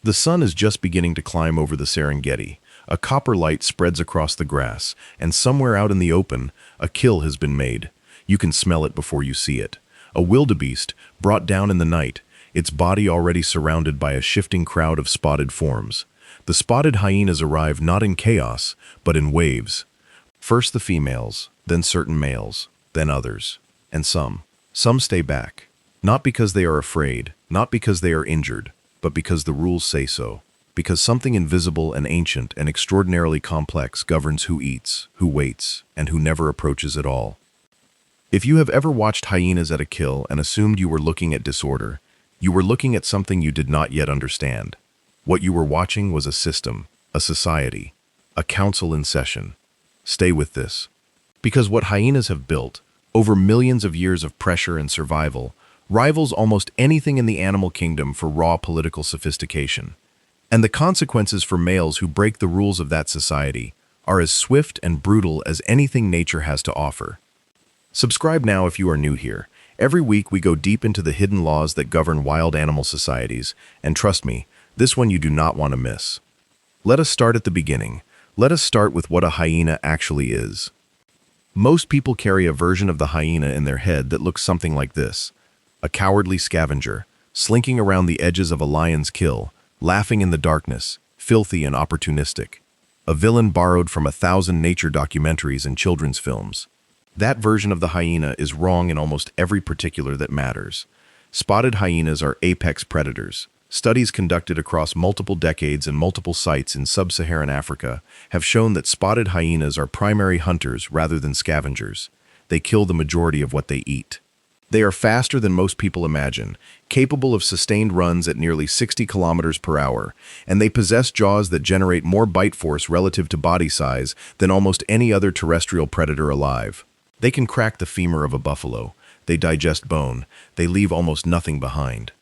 The sun is just beginning to climb over the Serengeti. A copper light spreads across the grass, and somewhere out in the open, a kill has been made. You can smell it before you see it. A wildebeest, brought down in the night, its body already surrounded by a shifting crowd of spotted forms. The spotted hyenas arrive not in chaos, but in waves. First the females, then certain males, then others, and some. Some stay back. Not because they are afraid, not because they are injured, but because the rules say so. Because something invisible and ancient and extraordinarily complex governs who eats, who waits, and who never approaches at all. If you have ever watched hyenas at a kill and assumed you were looking at disorder, you were looking at something you did not yet understand. What you were watching was a system, a society, a council in session. Stay with this. Because what hyenas have built, over millions of years of pressure and survival, rivals almost anything in the animal kingdom for raw political sophistication. And the consequences for males who break the rules of that society are as swift and brutal as anything nature has to offer. Subscribe now if you are new here. Every week we go deep into the hidden laws that govern wild animal societies, and trust me, this one you do not want to miss. Let us start at the beginning. Let us start with what a hyena actually is. Most people carry a version of the hyena in their head that looks something like this: a cowardly scavenger, slinking around the edges of a lion's kill, laughing in the darkness, filthy and opportunistic. A villain borrowed from 1,000 nature documentaries and children's films. That version of the hyena is wrong in almost every particular that matters. Spotted hyenas are apex predators. Studies conducted across multiple decades and multiple sites in sub-Saharan Africa have shown that spotted hyenas are primary hunters rather than scavengers. They kill the majority of what they eat. They are faster than most people imagine, capable of sustained runs at nearly 60 kilometers per hour, and they possess jaws that generate more bite force relative to body size than almost any other terrestrial predator alive. They can crack the femur of a buffalo, they digest bone, they leave almost nothing behind.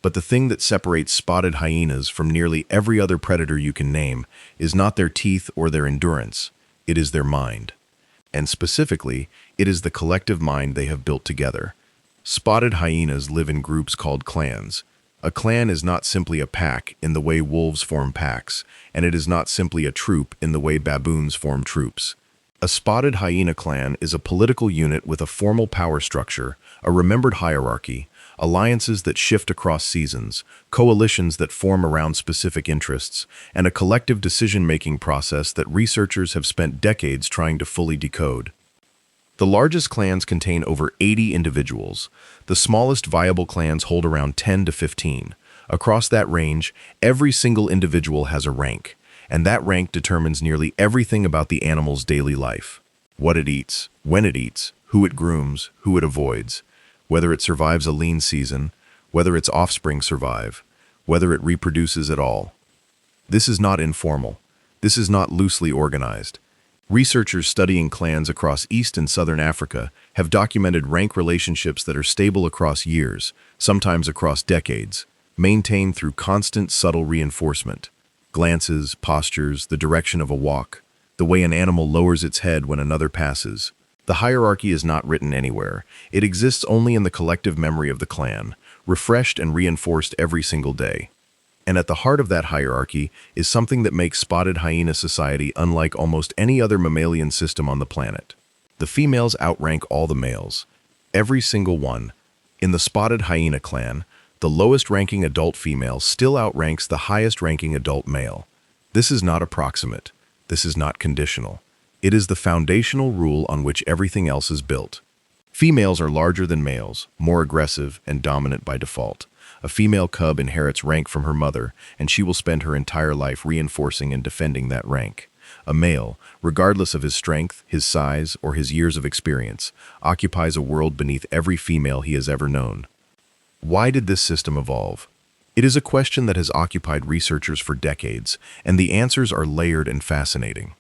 But the thing that separates spotted hyenas from nearly every other predator you can name is not their teeth or their endurance, it is their mind. And specifically, it is the collective mind they have built together. Spotted hyenas live in groups called clans. A clan is not simply a pack in the way wolves form packs, and it is not simply a troop in the way baboons form troops. A spotted hyena clan is a political unit with a formal power structure, a remembered hierarchy, alliances that shift across seasons, coalitions that form around specific interests, and a collective decision-making process that researchers have spent decades trying to fully decode. The largest clans contain over 80 individuals. The smallest viable clans hold around 10 to 15. Across that range, every single individual has a rank, and that rank determines nearly everything about the animal's daily life. What it eats, when it eats, who it grooms, who it avoids, whether it survives a lean season, whether its offspring survive, whether it reproduces at all. This is not informal. This is not loosely organized. Researchers studying clans across East and Southern Africa have documented rank relationships that are stable across years, sometimes across decades, maintained through constant subtle reinforcement. Glances, postures, the direction of a walk, the way an animal lowers its head when another passes. The hierarchy is not written anywhere. It exists only in the collective memory of the clan, refreshed and reinforced every single day. And at the heart of that hierarchy is something that makes spotted hyena society unlike almost any other mammalian system on the planet. The females outrank all the males. Every single one. In the spotted hyena clan, the lowest-ranking adult female still outranks the highest-ranking adult male. This is not approximate. This is not conditional. It is the foundational rule on which everything else is built. Females are larger than males, more aggressive and dominant by default. A female cub inherits rank from her mother, and she will spend her entire life reinforcing and defending that rank. A male, regardless of his strength, his size, or his years of experience, occupies a world beneath every female he has ever known. Why did this system evolve? It is a question that has occupied researchers for decades, and the answers are layered and fascinating.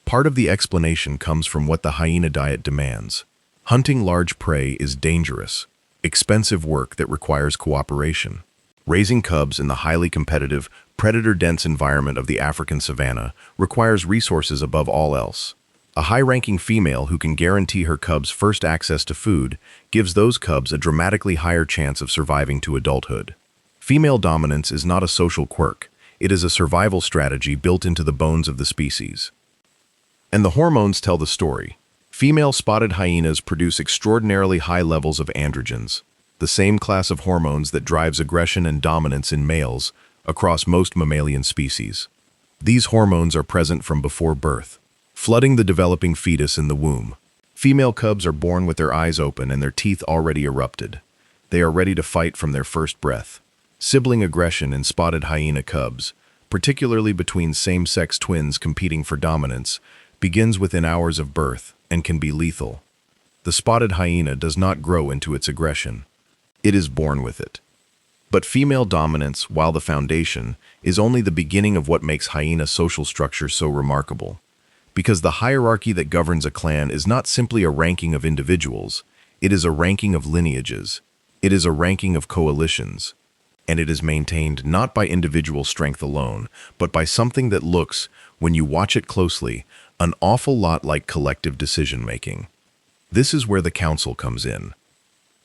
Part of the explanation comes from what the hyena diet demands. Hunting large prey is dangerous, expensive work that requires cooperation. Raising cubs in the highly competitive, predator-dense environment of the African savanna requires resources above all else. A high-ranking female who can guarantee her cubs first access to food gives those cubs a dramatically higher chance of surviving to adulthood. Female dominance is not a social quirk. It is a survival strategy built into the bones of the species. And the hormones tell the story. Female spotted hyenas produce extraordinarily high levels of androgens, the same class of hormones that drives aggression and dominance in males across most mammalian species. These hormones are present from before birth, flooding the developing fetus in the womb. Female cubs are born with their eyes open and their teeth already erupted. They are ready to fight from their first breath. Sibling aggression in spotted hyena cubs, particularly between same-sex twins competing for dominance, begins within hours of birth and can be lethal. The spotted hyena does not grow into its aggression. It is born with it. But female dominance, while the foundation, is only the beginning of what makes hyena social structure so remarkable. Because the hierarchy that governs a clan is not simply a ranking of individuals, it is a ranking of lineages. It is a ranking of coalitions. And it is maintained not by individual strength alone, but by something that looks, when you watch it closely, an awful lot like collective decision-making. This is where the council comes in.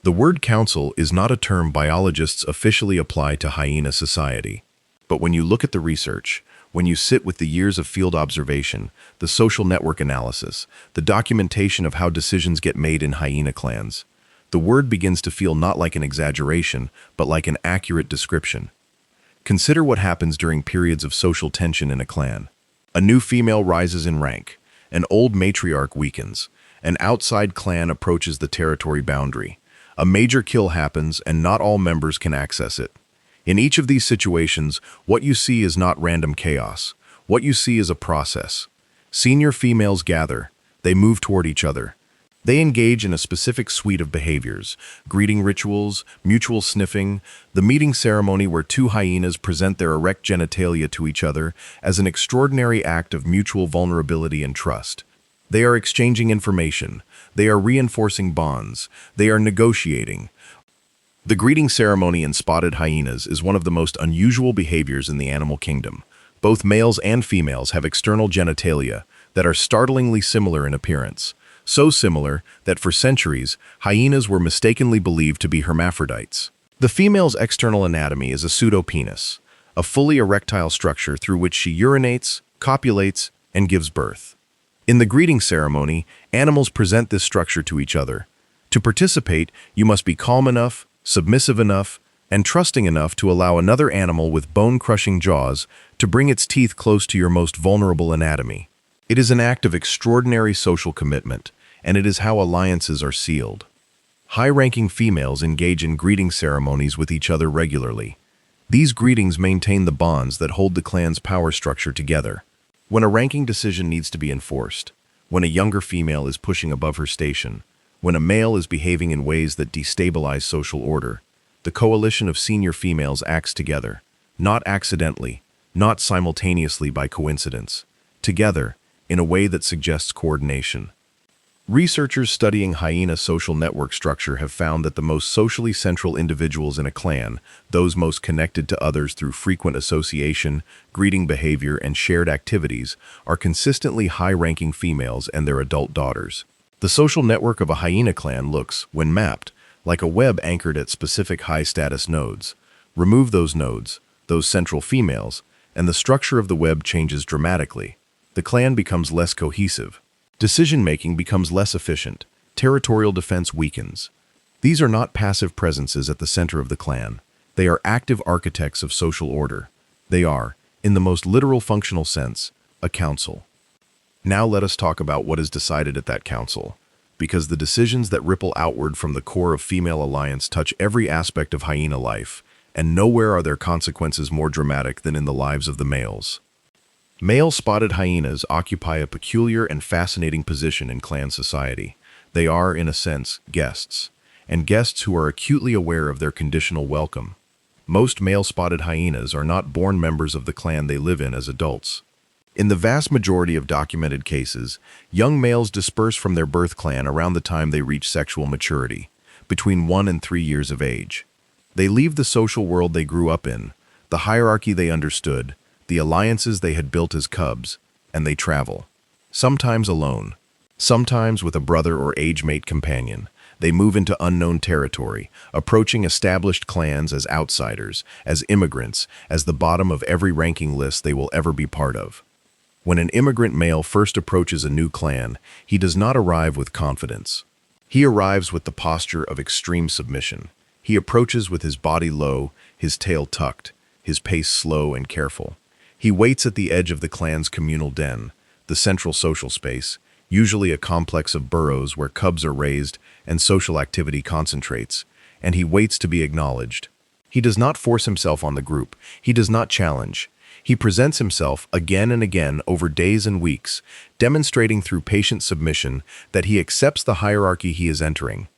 The word council is not a term biologists officially apply to hyena society. But when you look at the research, when you sit with the years of field observation, the social network analysis, the documentation of how decisions get made in hyena clans, the word begins to feel not like an exaggeration, but like an accurate description. Consider what happens during periods of social tension in a clan. A new female rises in rank, an old matriarch weakens, an outside clan approaches the territory boundary. A major kill happens and not all members can access it. In each of these situations, what you see is not random chaos. What you see is a process. Senior females gather. They move toward each other. They engage in a specific suite of behaviors, greeting rituals, mutual sniffing, the meeting ceremony where two hyenas present their erect genitalia to each other as an extraordinary act of mutual vulnerability and trust. They are exchanging information. They are reinforcing bonds. They are negotiating. The greeting ceremony in spotted hyenas is one of the most unusual behaviors in the animal kingdom. Both males and females have external genitalia that are startlingly similar in appearance. So similar that for centuries, hyenas were mistakenly believed to be hermaphrodites. The female's external anatomy is a pseudopenis, a fully erectile structure through which she urinates, copulates, and gives birth. In the greeting ceremony, animals present this structure to each other. To participate, you must be calm enough, submissive enough, and trusting enough to allow another animal with bone-crushing jaws to bring its teeth close to your most vulnerable anatomy. It is an act of extraordinary social commitment, and it is how alliances are sealed. High-ranking females engage in greeting ceremonies with each other regularly. These greetings maintain the bonds that hold the clan's power structure together. When a ranking decision needs to be enforced, when a younger female is pushing above her station, when a male is behaving in ways that destabilize social order, the coalition of senior females acts together, not accidentally, not simultaneously by coincidence, together in a way that suggests coordination. Researchers studying hyena social network structure have found that the most socially central individuals in a clan, those most connected to others through frequent association, greeting behavior, and shared activities, are consistently high-ranking females and their adult daughters. The social network of a hyena clan looks, when mapped, like a web anchored at specific high-status nodes. Remove those nodes, those central females, and the structure of the web changes dramatically. The clan becomes less cohesive. Decision-making becomes less efficient. Territorial defense weakens. These are not passive presences at the center of the clan. They are active architects of social order. They are, in the most literal functional sense, a council. Now let us talk about what is decided at that council, because the decisions that ripple outward from the core of female alliance touch every aspect of hyena life, and nowhere are their consequences more dramatic than in the lives of the males. Male spotted hyenas occupy a peculiar and fascinating position in clan society. They are, in a sense, guests, and guests who are acutely aware of their conditional welcome. Most male spotted hyenas are not born members of the clan they live in as adults. In the vast majority of documented cases, young males disperse from their birth clan around the time they reach sexual maturity, between 1 and 3 years of age. They leave the social world they grew up in, the hierarchy they understood, the alliances they had built as cubs, and they travel. Sometimes alone, sometimes with a brother or age-mate companion. They move into unknown territory, approaching established clans as outsiders, as immigrants, as the bottom of every ranking list they will ever be part of. When an immigrant male first approaches a new clan, he does not arrive with confidence. He arrives with the posture of extreme submission. He approaches with his body low, his tail tucked, his pace slow and careful. He waits at the edge of the clan's communal den, the central social space, usually a complex of burrows where cubs are raised and social activity concentrates, and he waits to be acknowledged. He does not force himself on the group. He does not challenge. He presents himself again and again over days and weeks, demonstrating through patient submission that he accepts the hierarchy he is entering.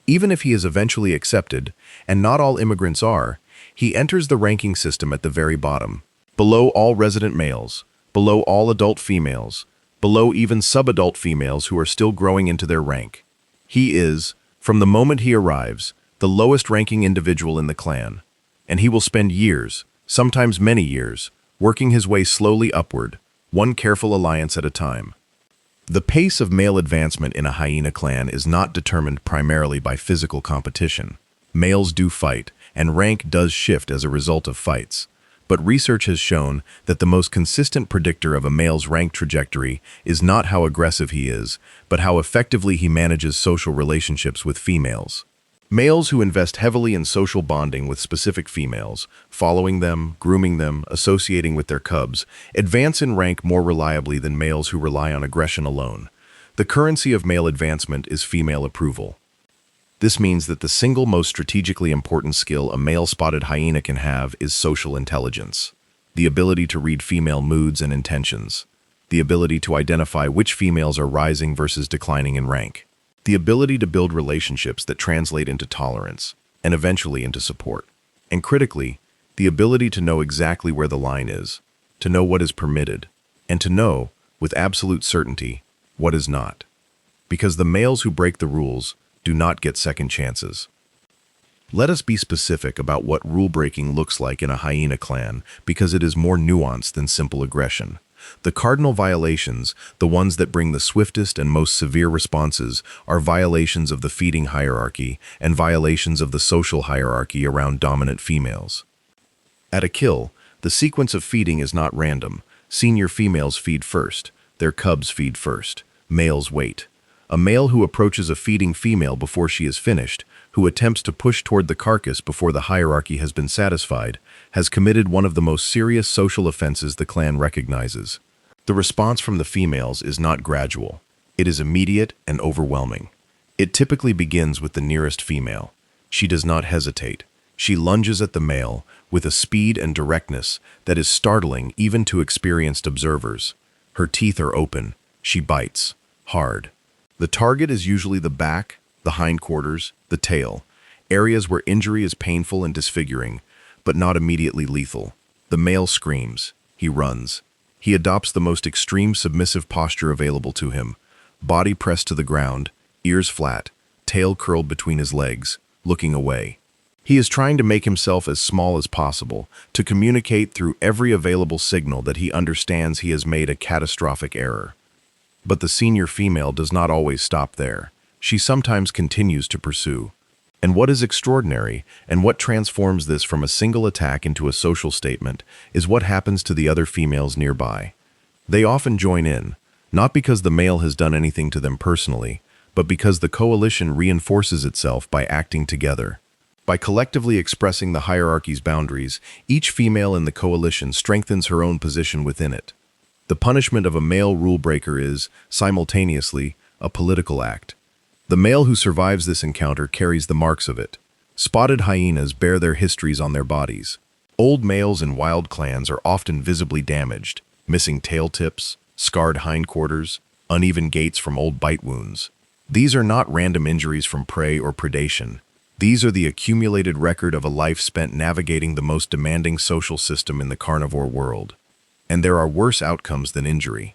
Even if he is eventually accepted, and not all immigrants are, he enters the ranking system at the very bottom, below all resident males, below all adult females, below even subadult females who are still growing into their rank. He is, from the moment he arrives, the lowest ranking individual in the clan, and he will spend years, sometimes many years, working his way slowly upward, one careful alliance at a time. The pace of male advancement in a hyena clan is not determined primarily by physical competition. Males do fight, and rank does shift as a result of fights. But research has shown that the most consistent predictor of a male's rank trajectory is not how aggressive he is, but how effectively he manages social relationships with females. Males who invest heavily in social bonding with specific females, following them, grooming them, associating with their cubs, advance in rank more reliably than males who rely on aggression alone. The currency of male advancement is female approval. This means that the single most strategically important skill a male-spotted hyena can have is social intelligence, the ability to read female moods and intentions, the ability to identify which females are rising versus declining in rank, the ability to build relationships that translate into tolerance and eventually into support, and critically, the ability to know exactly where the line is, to know what is permitted, and to know, with absolute certainty, what is not. Because the males who break the rules do not get second chances. Let us be specific about what rule-breaking looks like in a hyena clan, because it is more nuanced than simple aggression. The cardinal violations, the ones that bring the swiftest and most severe responses, are violations of the feeding hierarchy and violations of the social hierarchy around dominant females. At a kill, the sequence of feeding is not random. Senior females feed first, their cubs feed first, males wait. A male who approaches a feeding female before she is finished, who attempts to push toward the carcass before the hierarchy has been satisfied, has committed one of the most serious social offenses the clan recognizes. The response from the females is not gradual. It is immediate and overwhelming. It typically begins with the nearest female. She does not hesitate. She lunges at the male with a speed and directness that is startling even to experienced observers. Her teeth are open. She bites. Hard. The target is usually the back, the hindquarters, the tail, areas where injury is painful and disfiguring, but not immediately lethal. The male screams. He runs. He adopts the most extreme submissive posture available to him, body pressed to the ground, ears flat, tail curled between his legs, looking away. He is trying to make himself as small as possible, to communicate through every available signal that he understands he has made a catastrophic error. But the senior female does not always stop there. She sometimes continues to pursue. And what is extraordinary, and what transforms this from a single attack into a social statement, is what happens to the other females nearby. They often join in, not because the male has done anything to them personally, but because the coalition reinforces itself by acting together. By collectively expressing the hierarchy's boundaries, each female in the coalition strengthens her own position within it. The punishment of a male rule breaker is, simultaneously, a political act. The male who survives this encounter carries the marks of it. Spotted hyenas bear their histories on their bodies. Old males in wild clans are often visibly damaged, missing tail tips, scarred hindquarters, uneven gaits from old bite wounds. These are not random injuries from prey or predation. These are the accumulated record of a life spent navigating the most demanding social system in the carnivore world. And there are worse outcomes than injury.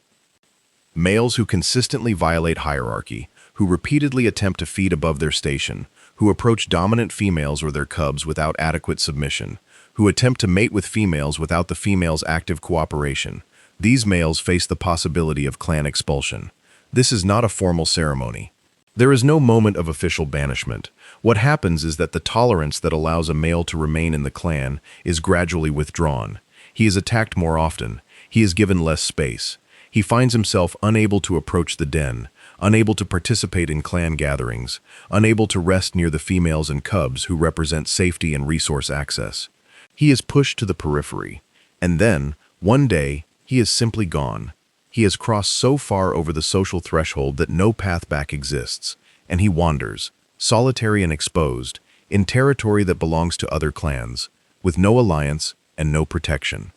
Males who consistently violate hierarchy, who repeatedly attempt to feed above their station, who approach dominant females or their cubs without adequate submission, who attempt to mate with females without the female's active cooperation. These males face the possibility of clan expulsion. This is not a formal ceremony. There is no moment of official banishment. What happens is that the tolerance that allows a male to remain in the clan is gradually withdrawn. He is attacked more often. He is given less space. He finds himself unable to approach the den, unable to participate in clan gatherings, unable to rest near the females and cubs who represent safety and resource access. He is pushed to the periphery. And then, one day, he is simply gone. He has crossed so far over the social threshold that no path back exists, and he wanders, solitary and exposed, in territory that belongs to other clans, with no alliance and no protection.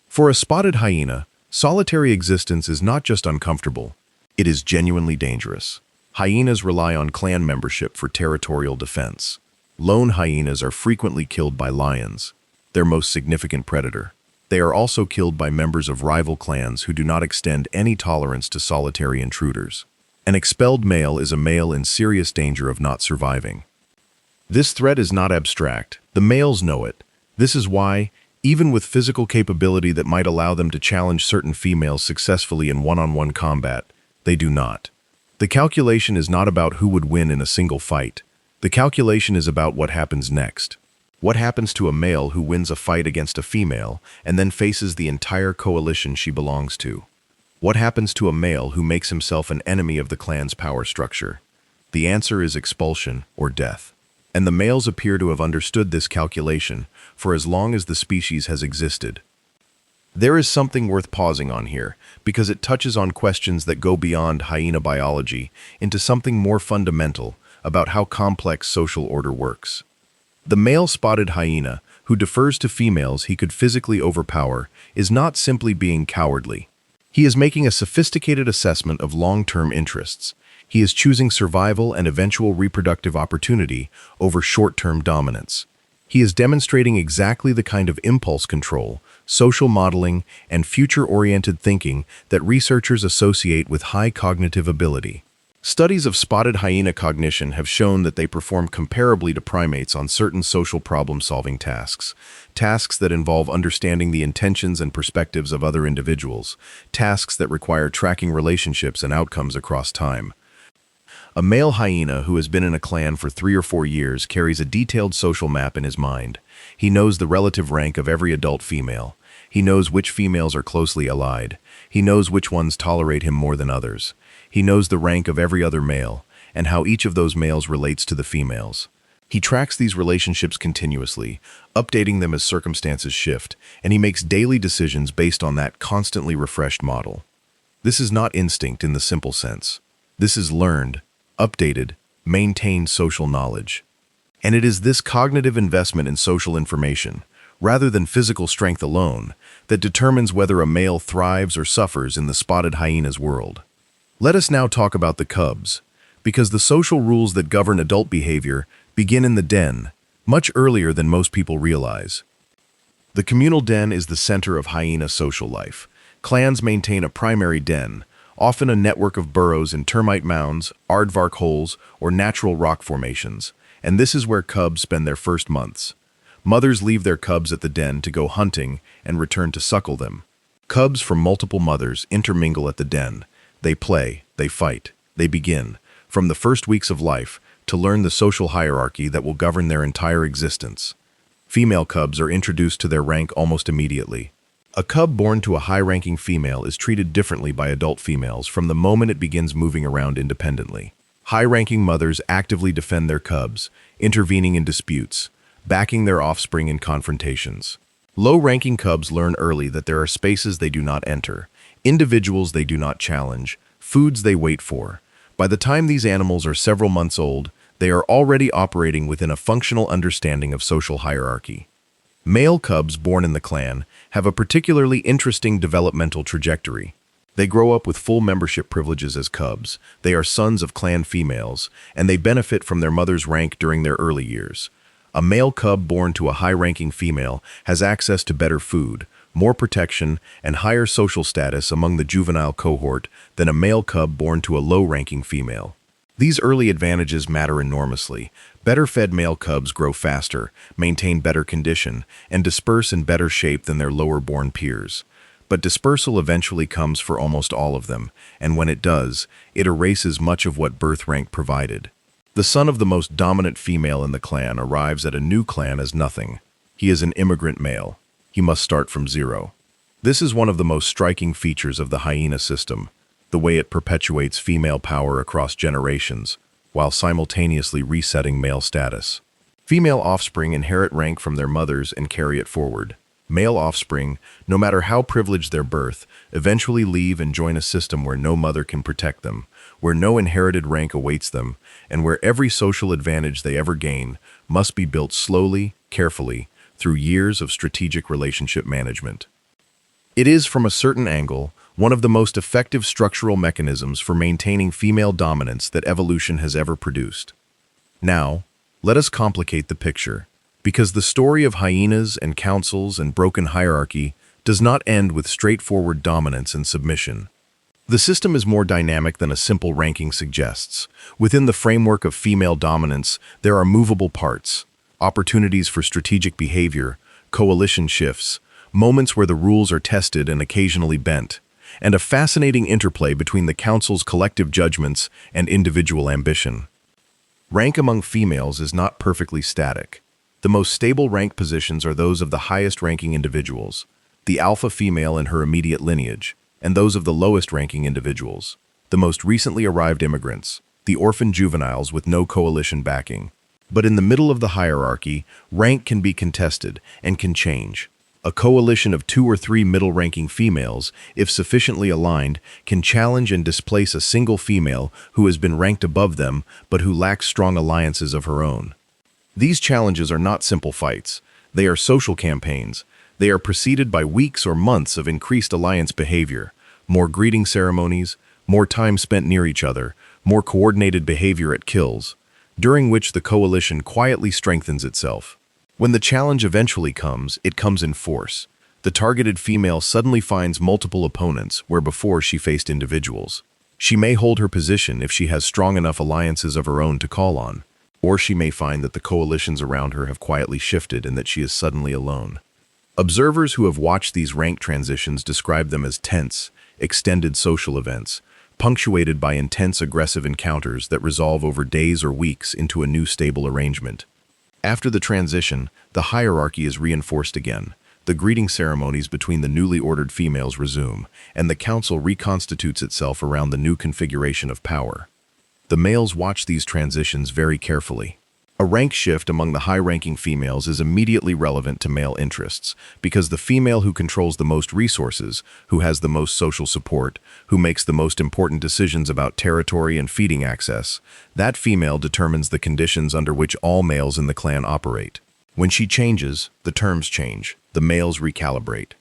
For a spotted hyena, solitary existence is not just uncomfortable, it is genuinely dangerous. Hyenas rely on clan membership for territorial defense. Lone hyenas are frequently killed by lions, their most significant predator. They are also killed by members of rival clans who do not extend any tolerance to solitary intruders. An expelled male is a male in serious danger of not surviving. This threat is not abstract. The males know it. This is why, even with physical capability that might allow them to challenge certain females successfully in one-on-one combat, they do not. The calculation is not about who would win in a single fight. The calculation is about what happens next. What happens to a male who wins a fight against a female and then faces the entire coalition she belongs to? What happens to a male who makes himself an enemy of the clan's power structure? The answer is expulsion or death. And the males appear to have understood this calculation for as long as the species has existed. There is something worth pausing on here, because it touches on questions that go beyond hyena biology into something more fundamental about how complex social order works. The male spotted hyena, who defers to females he could physically overpower, is not simply being cowardly. He is making a sophisticated assessment of long-term interests. He is choosing survival and eventual reproductive opportunity over short-term dominance. He is demonstrating exactly the kind of impulse control, social modeling, and future-oriented thinking that researchers associate with high cognitive ability. Studies of spotted hyena cognition have shown that they perform comparably to primates on certain social problem-solving tasks, tasks that involve understanding the intentions and perspectives of other individuals, tasks that require tracking relationships and outcomes across time. A male hyena who has been in a clan for 3 or 4 years carries a detailed social map in his mind. He knows the relative rank of every adult female. He knows which females are closely allied. He knows which ones tolerate him more than others. He knows the rank of every other male, and how each of those males relates to the females. He tracks these relationships continuously, updating them as circumstances shift, and he makes daily decisions based on that constantly refreshed model. This is not instinct in the simple sense. This is learned, updated, maintained social knowledge. And it is this cognitive investment in social information, rather than physical strength alone, that determines whether a male thrives or suffers in the spotted hyena's world. Let us now talk about the cubs, because the social rules that govern adult behavior begin in the den, much earlier than most people realize. The communal den is the center of hyena social life. Clans maintain a primary den, often a network of burrows in termite mounds, aardvark holes, or natural rock formations, and this is where cubs spend their first months. Mothers leave their cubs at the den to go hunting and return to suckle them. Cubs from multiple mothers intermingle at the den. They play, they fight, they begin, from the first weeks of life, to learn the social hierarchy that will govern their entire existence. Female cubs are introduced to their rank almost immediately. A cub born to a high-ranking female is treated differently by adult females from the moment it begins moving around independently. High-ranking mothers actively defend their cubs, intervening in disputes, backing their offspring in confrontations. Low-ranking cubs learn early that there are spaces they do not enter, individuals they do not challenge, foods they wait for. By the time these animals are several months old, they are already operating within a functional understanding of social hierarchy. Male cubs born in the clan have a particularly interesting developmental trajectory. They grow up with full membership privileges as cubs, they are sons of clan females, and they benefit from their mother's rank during their early years. A male cub born to a high-ranking female has access to better food, more protection, and higher social status among the juvenile cohort than a male cub born to a low-ranking female. These early advantages matter enormously. Better-fed male cubs grow faster, maintain better condition, and disperse in better shape than their lower-born peers. But dispersal eventually comes for almost all of them, and when it does, it erases much of what birth rank provided. The son of the most dominant female in the clan arrives at a new clan as nothing. He is an immigrant male. He must start from zero. This is one of the most striking features of the Hyena system, the way it perpetuates female power across generations, while simultaneously resetting male status. Female offspring inherit rank from their mothers and carry it forward. Male offspring, no matter how privileged their birth, eventually leave and join a system where no mother can protect them, where no inherited rank awaits them, and where every social advantage they ever gain must be built slowly, carefully, through years of strategic relationship management. It is, from a certain angle, one of the most effective structural mechanisms for maintaining female dominance that evolution has ever produced. Now, let us complicate the picture, because the story of hyenas and councils and broken hierarchy does not end with straightforward dominance and submission. The system is more dynamic than a simple ranking suggests. Within the framework of female dominance, there are movable parts, opportunities for strategic behavior, coalition shifts, moments where the rules are tested and occasionally bent, and a fascinating interplay between the council's collective judgments and individual ambition. Rank among females is not perfectly static. The most stable rank positions are those of the highest-ranking individuals, the alpha female in her immediate lineage, and those of the lowest-ranking individuals, the most recently arrived immigrants, the orphan juveniles with no coalition backing. But in the middle of the hierarchy, rank can be contested and can change. A coalition of 2 or 3 middle-ranking females, if sufficiently aligned, can challenge and displace a single female who has been ranked above them but who lacks strong alliances of her own. These challenges are not simple fights. They are social campaigns. They are preceded by weeks or months of increased alliance behavior, more greeting ceremonies, more time spent near each other, more coordinated behavior at kills, during which the coalition quietly strengthens itself. When the challenge eventually comes, it comes in force. The targeted female suddenly finds multiple opponents where before she faced individuals. She may hold her position if she has strong enough alliances of her own to call on, or she may find that the coalitions around her have quietly shifted and that she is suddenly alone. Observers who have watched these rank transitions describe them as tense, extended social events, punctuated by intense aggressive encounters that resolve over days or weeks into a new stable arrangement. After the transition, the hierarchy is reinforced again. The greeting ceremonies between the newly ordered females resume, and the council reconstitutes itself around the new configuration of power. The males watch these transitions very carefully. A rank shift among the high-ranking females is immediately relevant to male interests, because the female who controls the most resources, who has the most social support, who makes the most important decisions about territory and feeding access, that female determines the conditions under which all males in the clan operate. When she changes, the terms change, the males recalibrate.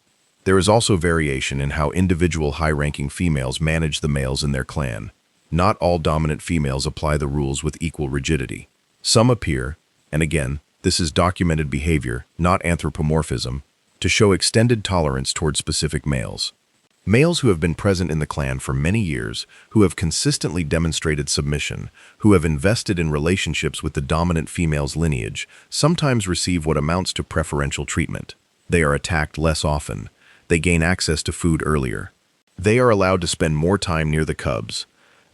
There is also variation in how individual high-ranking females manage the males in their clan. Not all dominant females apply the rules with equal rigidity. Some appear, and again, this is documented behavior, not anthropomorphism, to show extended tolerance toward specific males. Males who have been present in the clan for many years, who have consistently demonstrated submission, who have invested in relationships with the dominant female's lineage, sometimes receive what amounts to preferential treatment. They are attacked less often. They gain access to food earlier. They are allowed to spend more time near the cubs.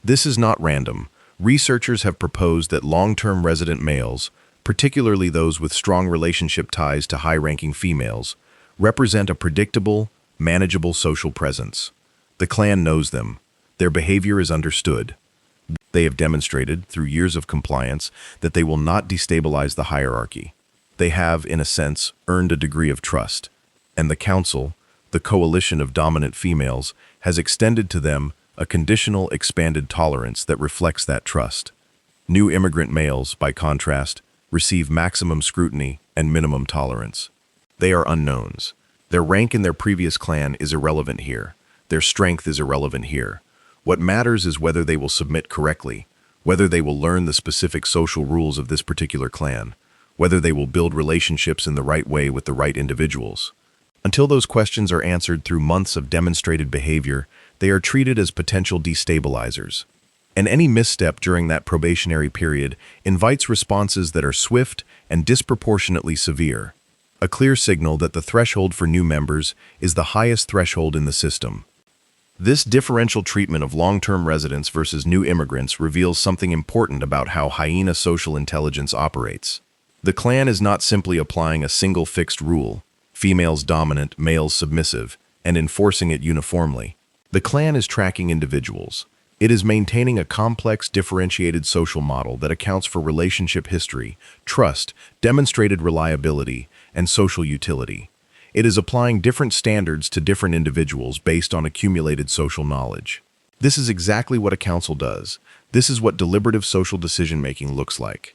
This is not random. Researchers have proposed that long-term resident males, particularly those with strong relationship ties to high-ranking females, represent a predictable, manageable social presence. The clan knows them. Their behavior is understood. They have demonstrated, through years of compliance, that they will not destabilize the hierarchy. They have, in a sense, earned a degree of trust, and the council, the coalition of dominant females, has extended to them a conditional, expanded tolerance that reflects that trust. New immigrant males, by contrast, receive maximum scrutiny and minimum tolerance. They are unknowns. Their rank in their previous clan is irrelevant here. Their strength is irrelevant here. What matters is whether they will submit correctly, whether they will learn the specific social rules of this particular clan, whether they will build relationships in the right way with the right individuals. Until those questions are answered through months of demonstrated behavior, they are treated as potential destabilizers. And any misstep during that probationary period invites responses that are swift and disproportionately severe. a clear signal that the threshold for new members is the highest threshold in the system. This differential treatment of long-term residents versus new immigrants reveals something important about how Hyena social intelligence operates. The clan is not simply applying a single fixed rule, females dominant, males submissive, and enforcing it uniformly. The clan is tracking individuals. It is maintaining a complex, differentiated social model that accounts for relationship history, trust, demonstrated reliability, and social utility. It is applying different standards to different individuals based on accumulated social knowledge. This is exactly what a council does. This is what deliberative social decision-making looks like.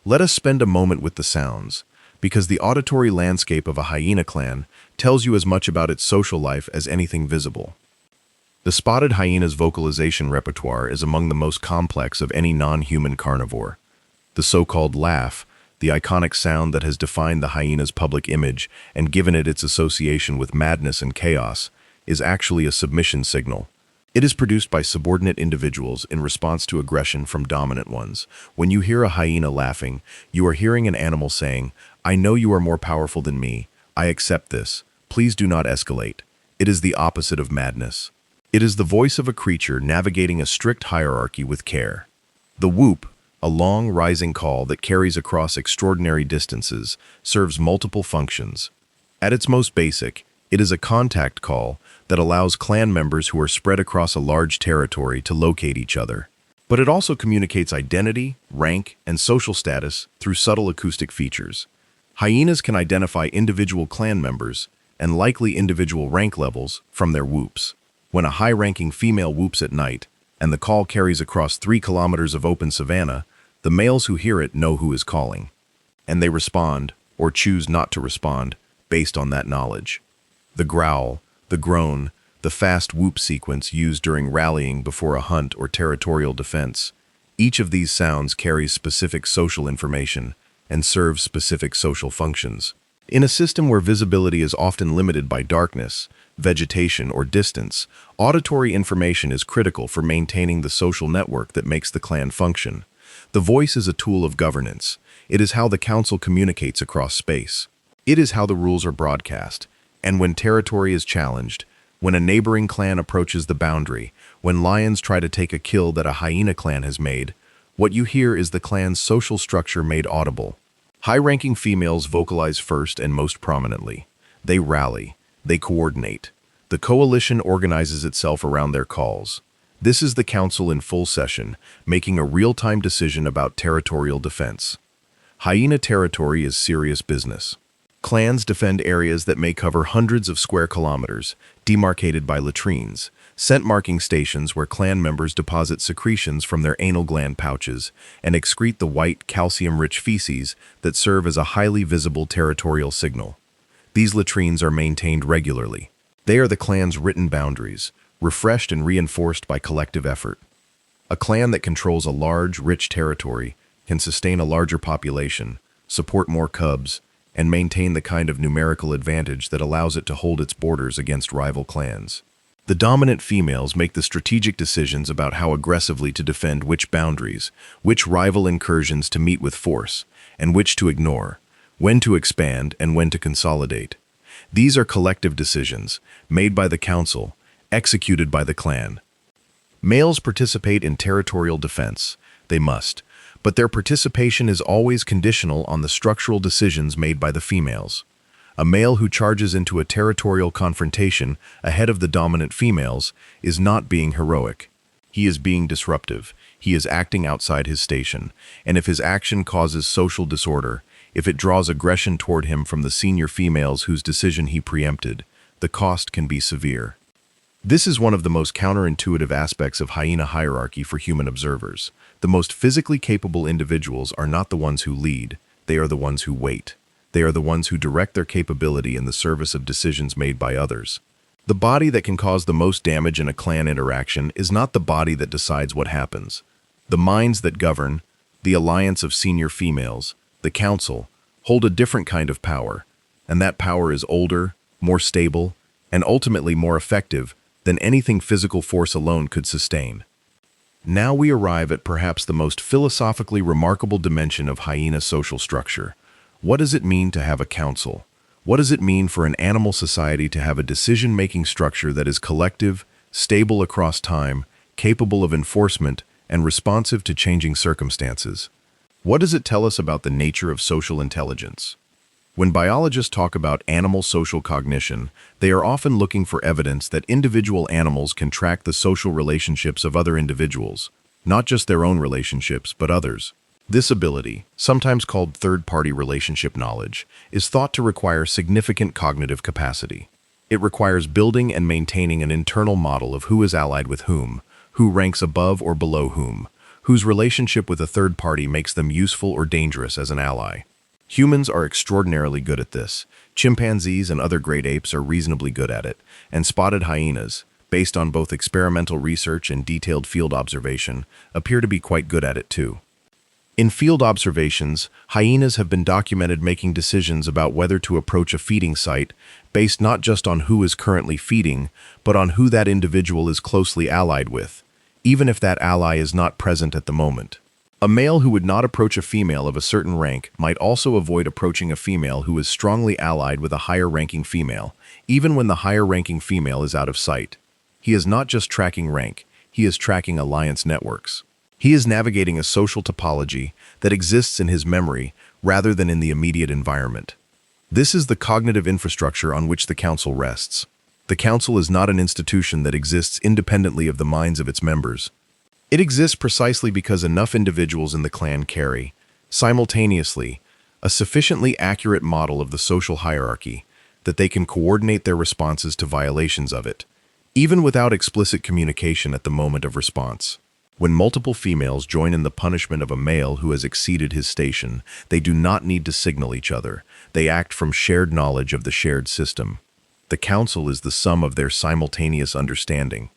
Let us spend a moment with the sounds, because the auditory landscape of a hyena clan tells you as much about its social life as anything visible. The spotted hyena's vocalization repertoire is among the most complex of any non-human carnivore. The so-called laugh, the iconic sound that has defined the hyena's public image and given it its association with madness and chaos, is actually a submission signal. It is produced by subordinate individuals in response to aggression from dominant ones. When you hear a hyena laughing, you are hearing an animal saying, "I know you are more powerful than me. I accept this. Please do not escalate." It is the opposite of madness. It is the voice of a creature navigating a strict hierarchy with care. The whoop, a long, rising call that carries across extraordinary distances, serves multiple functions. At its most basic, it is a contact call that allows clan members who are spread across a large territory to locate each other. But it also communicates identity, rank, and social status through subtle acoustic features. Hyenas can identify individual clan members and likely individual rank levels from their whoops. When a high-ranking female whoops at night, and the call carries across 3 kilometers of open savanna, the males who hear it know who is calling, and they respond, or choose not to respond, based on that knowledge. The growl, the groan, the fast whoop sequence used during rallying before a hunt or territorial defense. Each of these sounds carries specific social information and serves specific social functions. In a system where visibility is often limited by darkness, vegetation, or distance, auditory information is critical for maintaining the social network that makes the clan function. The voice is a tool of governance. It is how the council communicates across space. It is how the rules are broadcast. And when territory is challenged, when a neighboring clan approaches the boundary, when lions try to take a kill that a hyena clan has made, what you hear is the clan's social structure made audible. High-ranking females vocalize first and most prominently. They rally. They coordinate. The coalition organizes itself around their calls. This is the council in full session, making a real-time decision about territorial defense. Hyena territory is serious business. Clans defend areas that may cover hundreds of square kilometers, demarcated by latrines, scent-marking stations where clan members deposit secretions from their anal gland pouches and excrete the white, calcium-rich feces that serve as a highly visible territorial signal. These latrines are maintained regularly. They are the clan's written boundaries, refreshed and reinforced by collective effort. A clan that controls a large, rich territory can sustain a larger population, support more cubs, and maintain the kind of numerical advantage that allows it to hold its borders against rival clans. The dominant females make the strategic decisions about how aggressively to defend which boundaries, which rival incursions to meet with force, and which to ignore, when to expand and when to consolidate. These are collective decisions, made by the council, executed by the clan. Males participate in territorial defense. They must, but their participation is always conditional on the structural decisions made by the females. A male who charges into a territorial confrontation ahead of the dominant females is not being heroic. He is being disruptive. He is acting outside his station, and if his action causes social disorder, if it draws aggression toward him from the senior females whose decision he preempted, the cost can be severe. This is one of the most counterintuitive aspects of hyena hierarchy for human observers. The most physically capable individuals are not the ones who lead, they are the ones who wait. They are the ones who direct their capability in the service of decisions made by others. The body that can cause the most damage in a clan interaction is not the body that decides what happens. The minds that govern, the alliance of senior females, the council, hold a different kind of power, and that power is older, more stable, and ultimately more effective than anything physical force alone could sustain. Now we arrive at perhaps the most philosophically remarkable dimension of hyena social structure. What does it mean to have a council? What does it mean for an animal society to have a decision-making structure that is collective, stable across time, capable of enforcement, and responsive to changing circumstances? What does it tell us about the nature of social intelligence? When biologists talk about animal social cognition, they are often looking for evidence that individual animals can track the social relationships of other individuals, not just their own relationships, but others. This ability, sometimes called third-party relationship knowledge, is thought to require significant cognitive capacity. It requires building and maintaining an internal model of who is allied with whom, who ranks above or below whom, whose relationship with a third party makes them useful or dangerous as an ally. Humans are extraordinarily good at this. Chimpanzees and other great apes are reasonably good at it, and spotted hyenas, based on both experimental research and detailed field observation, appear to be quite good at it too. In field observations, hyenas have been documented making decisions about whether to approach a feeding site based not just on who is currently feeding, but on who that individual is closely allied with, even if that ally is not present at the moment. A male who would not approach a female of a certain rank might also avoid approaching a female who is strongly allied with a higher-ranking female, even when the higher-ranking female is out of sight. He is not just tracking rank, he is tracking alliance networks. He is navigating a social topology that exists in his memory rather than in the immediate environment. This is the cognitive infrastructure on which the Council rests. The Council is not an institution that exists independently of the minds of its members. It exists precisely because enough individuals in the clan carry, simultaneously, a sufficiently accurate model of the social hierarchy that they can coordinate their responses to violations of it, even without explicit communication at the moment of response. When multiple females join in the punishment of a male who has exceeded his station, they do not need to signal each other. They act from shared knowledge of the shared system. The Council is the sum of their simultaneous understanding.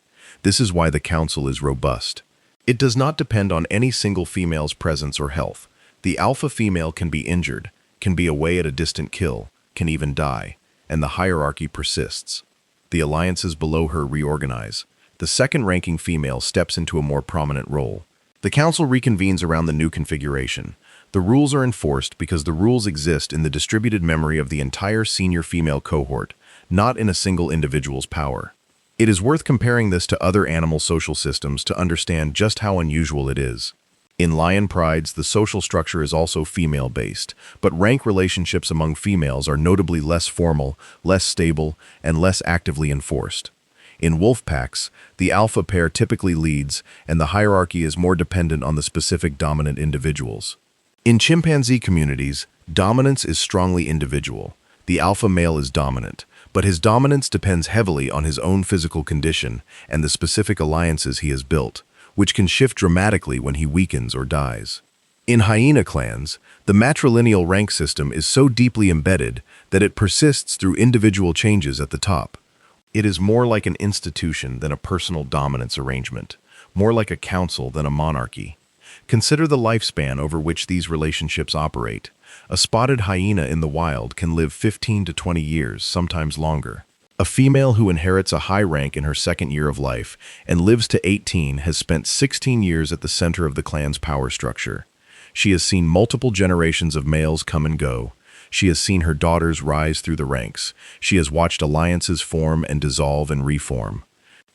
This is why the Council is robust. It does not depend on any single female's presence or health. The alpha female can be injured, can be away at a distant kill, can even die, and the hierarchy persists. The alliances below her reorganize. The second-ranking female steps into a more prominent role. The Council reconvenes around the new configuration. The rules are enforced because the rules exist in the distributed memory of the entire senior female cohort, not in a single individual's power. It is worth comparing this to other animal social systems to understand just how unusual it is. In lion prides, the social structure is also female-based, but rank relationships among females are notably less formal, less stable, and less actively enforced. In wolf packs, the alpha pair typically leads, and the hierarchy is more dependent on the specific dominant individuals. In chimpanzee communities, dominance is strongly individual. The alpha male is dominant, but his dominance depends heavily on his own physical condition and the specific alliances he has built, which can shift dramatically when he weakens or dies. In hyena clans, the matrilineal rank system is so deeply embedded that it persists through individual changes at the top. It is more like an institution than a personal dominance arrangement, more like a council than a monarchy. Consider the lifespan over which these relationships operate. A spotted hyena in the wild can live 15 to 20 years, sometimes longer. A female who inherits a high rank in her second year of life and lives to 18 has spent 16 years at the center of the clan's power structure. She has seen multiple generations of males come and go. She has seen her daughters rise through the ranks. She has watched alliances form and dissolve and reform.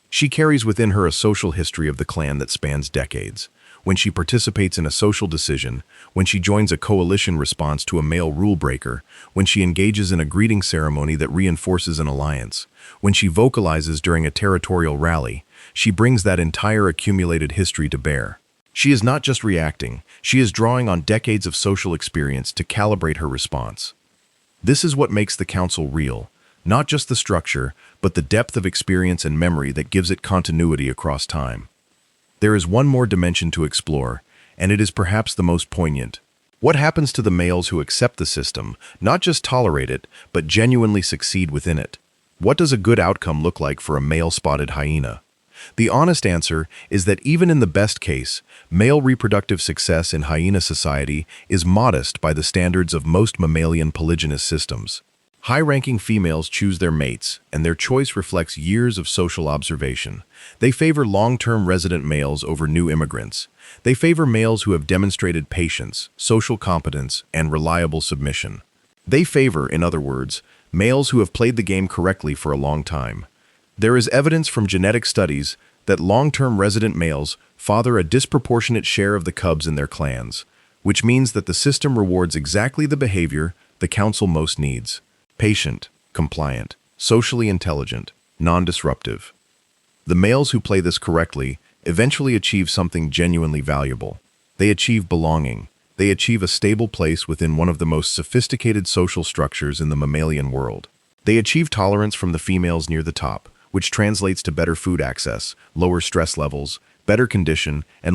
She carries within her a social history of the clan that spans decades. When she participates in a social decision, when she joins a coalition response to a male rule breaker, when she engages in a greeting ceremony that reinforces an alliance, when she vocalizes during a territorial rally, she brings that entire accumulated history to bear. She is not just reacting, she is drawing on decades of social experience to calibrate her response. This is what makes the council real, not just the structure, but the depth of experience and memory that gives it continuity across time. There is one more dimension to explore, and it is perhaps the most poignant. What happens to the males who accept the system, not just tolerate it, but genuinely succeed within it? What does a good outcome look like for a male-spotted hyena? The honest answer is that even in the best case, male reproductive success in hyena society is modest by the standards of most mammalian polygynous systems. High-ranking females choose their mates, and their choice reflects years of social observation. They favor long-term resident males over new immigrants. They favor males who have demonstrated patience, social competence, and reliable submission. They favor, in other words, males who have played the game correctly for a long time. There is evidence from genetic studies that long-term resident males father a disproportionate share of the cubs in their clans, which means that the system rewards exactly the behavior the council most needs: patient, compliant, socially intelligent, non-disruptive. The males who play this correctly eventually achieve something genuinely valuable. They achieve belonging. They achieve a stable place within one of the most sophisticated social structures in the mammalian world. They achieve tolerance from the females near the top, which translates to better food access, lower stress levels, better condition, and